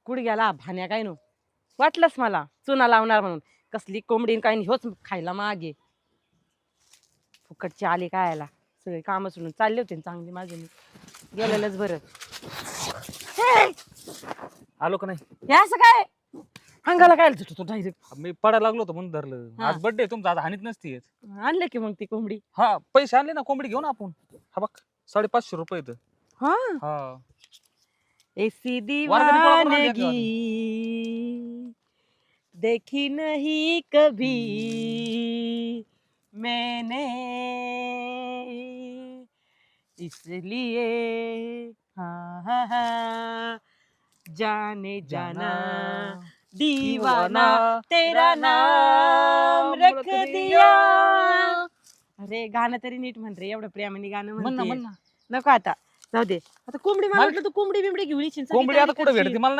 कुठे गेला भाण्या काय नो वाटलंच मला चुना लावणार म्हणून कसली कोंबडीन काय नाही होच खायला मागे फुकटचे आले काय यायला सगळे काम सोडून चालले होते ना चांगली माझे मी गेलेलंच बरं आलो का नाही हे असं काय अंगाला काय झुटतो डायरेक्ट मी पडायला लागलो होतो म्हणून धरलं हा. आज बर्थडे तुमचा आज हानीत नसती येत. आणलं की मग ती कोंबडी हा पैसे आणले ना कोंबडी घेऊन आपण हा बघ 550 रुपये इथं. हा हा ऐसी वर्गणी गोळा करून आणली दीवानगी देखी नहीं कभी मैंने इसलिए हाँ हाँ हाँ जाने जाना दीवाना तेरा नाम रख दिया अरे गाणं तरी नीट म्हण रे एवढं प्रेमाने गाणं म्हण ना म्हणते म्हण ना नको आता जाऊ दे आता कोंबडी मला मला- वाटलं तू कोंबडी बिंबडी घेऊन येशील सगळी कोंबडी आता तयारी कुठे करशील. भेटते मला नाही